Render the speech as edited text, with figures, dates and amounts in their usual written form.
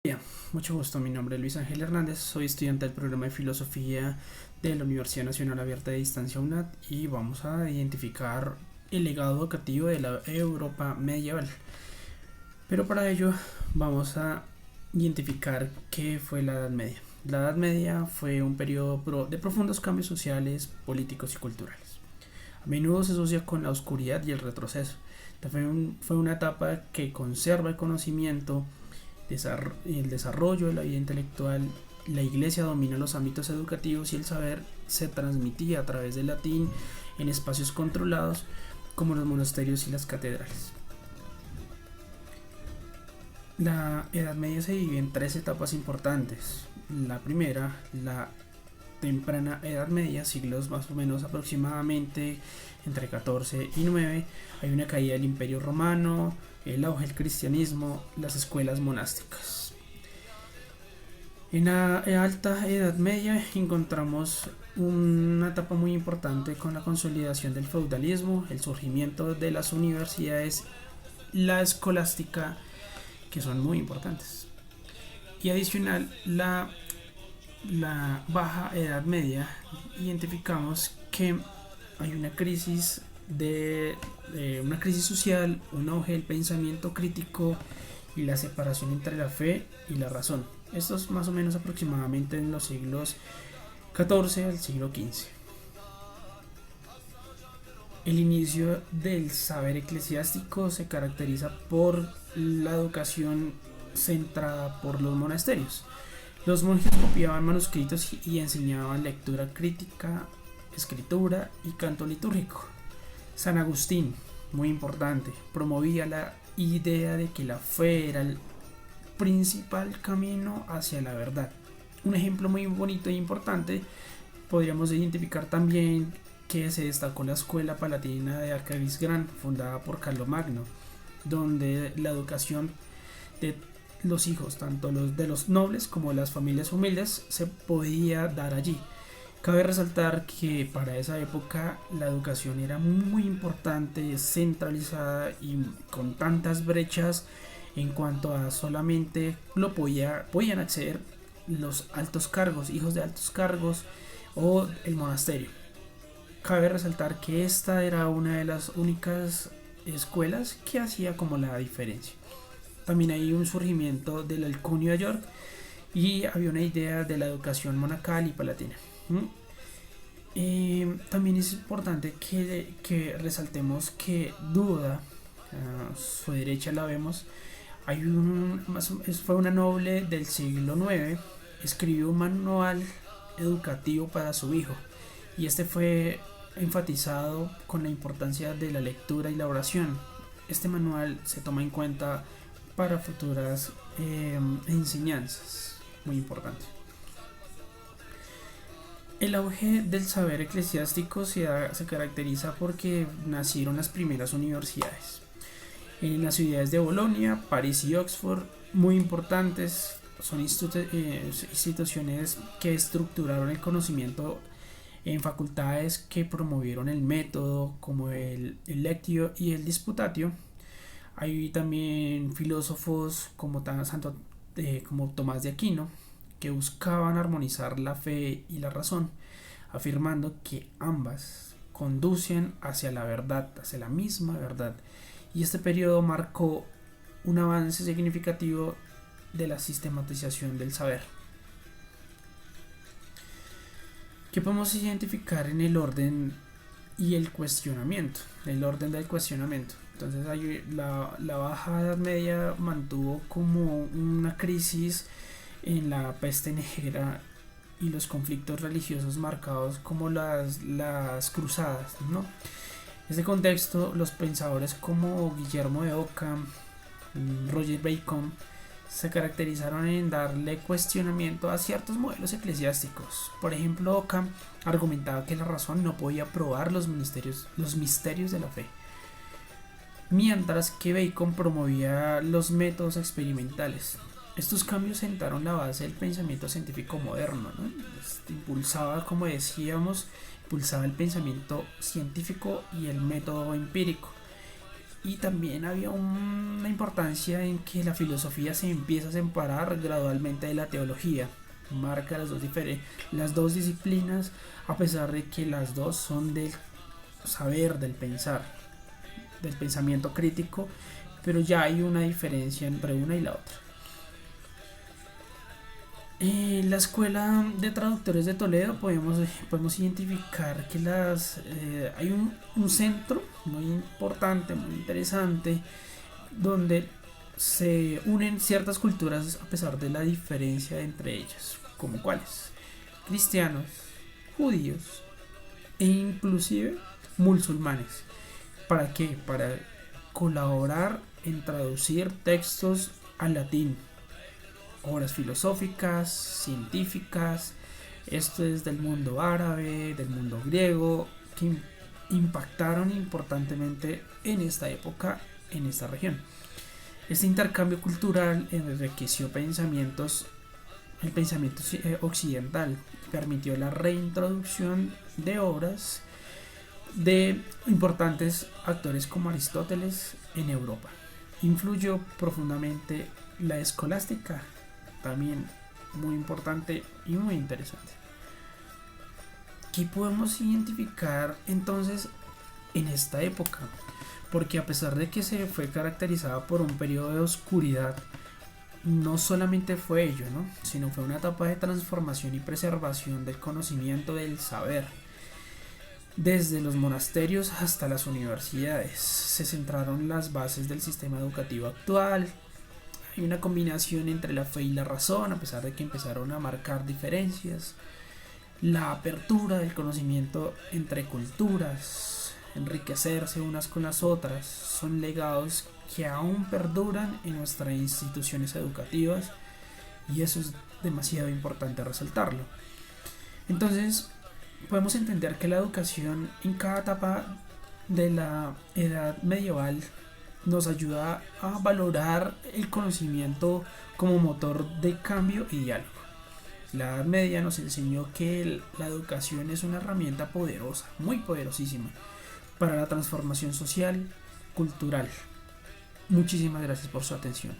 Bien, mucho gusto, mi nombre es Luis Ángel Hernández, soy estudiante del programa de Filosofía de la Universidad Nacional Abierta de Distancia UNAD y vamos a identificar el legado educativo de la Europa medieval. Pero para ello vamos a identificar qué fue la Edad Media. La Edad Media fue un periodo de profundos cambios sociales, políticos y culturales. A menudo se asocia con la oscuridad y el retroceso. Fue una etapa que conserva el conocimiento, el desarrollo de la vida intelectual. La iglesia domina los ámbitos educativos y el saber se transmitía a través del latín en espacios controlados como los monasterios y las catedrales. La Edad Media se divide en tres etapas importantes. La primera, la temprana Edad Media, siglos más o menos aproximadamente entre 14 y 9, hay una caída del Imperio Romano, el auge del cristianismo, las escuelas monásticas. En la Alta Edad Media encontramos una etapa muy importante con la consolidación del feudalismo, el surgimiento de las universidades, la escolástica, que son muy importantes. Y adicional, la Baja Edad Media, identificamos que hay una crisis una crisis social, un auge del pensamiento crítico y la separación entre la fe y la razón. Esto es más o menos aproximadamente en los siglos XIV al siglo XV. El inicio del saber eclesiástico se caracteriza por la educación centrada por los monasterios. Los monjes copiaban manuscritos y enseñaban lectura crítica, escritura y canto litúrgico. San Agustín, muy importante, promovía la idea de que la fe era el principal camino hacia la verdad. Un ejemplo muy bonito e importante podríamos identificar también que se destacó la escuela palatina de Aquisgrán, fundada por Carlomagno, donde la educación de los hijos, tanto los de los nobles como de las familias humildes, se podía dar allí. Cabe resaltar que para esa época la educación era muy importante, centralizada y con tantas brechas en cuanto a solamente podían acceder los altos cargos, hijos de altos cargos o el monasterio. Cabe resaltar que esta era una de las únicas escuelas que hacía como la diferencia. También hay un surgimiento del Alcunio de York y había una idea de la educación monacal y palatina. También es importante que resaltemos que Duda, a su derecha la vemos, fue una noble del siglo IX, escribió un manual educativo para su hijo y este fue enfatizado con la importancia de la lectura y la oración. Este manual se toma en cuenta para futuras enseñanzas, muy importante. El auge del saber eclesiástico se caracteriza porque nacieron las primeras universidades en las ciudades de Bolonia, París y Oxford, muy importantes. Son instituciones que estructuraron el conocimiento en facultades que promovieron el método como el lectio y el disputatio. Hay también filósofos como Tomás de Aquino que buscaban armonizar la fe y la razón, afirmando que ambas conducen hacia la verdad, hacia la misma verdad. Y este periodo marcó un avance significativo de la sistematización del saber. ¿Qué podemos identificar en el orden y el cuestionamiento? El orden del cuestionamiento. Entonces la Baja Edad Media mantuvo como una crisis en la peste negra y los conflictos religiosos marcados como las cruzadas, ¿no? En este contexto, los pensadores como Guillermo de Ockham, Roger Bacon, se caracterizaron en darle cuestionamiento a ciertos modelos eclesiásticos. Por ejemplo, Ockham argumentaba que la razón no podía probar los misterios de la fe, mientras que Bacon promovía los métodos experimentales. Estos cambios sentaron la base del pensamiento científico moderno, ¿no? Impulsaba, como decíamos, el pensamiento científico y el método empírico. Y también había una importancia en que la filosofía se empieza a separar gradualmente de la teología. Marca las dos disciplinas, a pesar de que las dos son del saber, del pensar, del pensamiento crítico, pero ya hay una diferencia entre una y la otra. En la Escuela de Traductores de Toledo podemos identificar que hay un centro muy importante, muy interesante, donde se unen ciertas culturas a pesar de la diferencia entre ellas, como cuáles: cristianos, judíos e inclusive musulmanes. ¿Para qué? Para colaborar en traducir textos al latín, obras filosóficas, científicas. Esto es del mundo árabe, del mundo griego, que impactaron importantemente en esta época, en esta región. Este intercambio cultural enriqueció el pensamiento occidental, permitió la reintroducción de obras de importantes autores como Aristóteles en Europa. Influyó profundamente la escolástica, también muy importante y muy interesante. ¿Qué podemos identificar entonces en esta época? Porque a pesar de que se fue caracterizada por un periodo de oscuridad, no solamente fue ello, ¿no? Sino fue una etapa de transformación y preservación del conocimiento, del saber. Desde los monasterios hasta las universidades se centraron las bases del sistema educativo actual. Hay una combinación entre la fe y la razón, a pesar de que empezaron a marcar diferencias. La apertura del conocimiento entre culturas, enriquecerse unas con las otras, son legados que aún perduran en nuestras instituciones educativas, y eso es demasiado importante resaltarlo. Entonces, podemos entender que la educación en cada etapa de la edad medieval nos ayuda a valorar el conocimiento como motor de cambio y diálogo. La Edad Media nos enseñó que la educación es una herramienta poderosa, muy poderosísima, para la transformación social, cultural. Muchísimas gracias por su atención.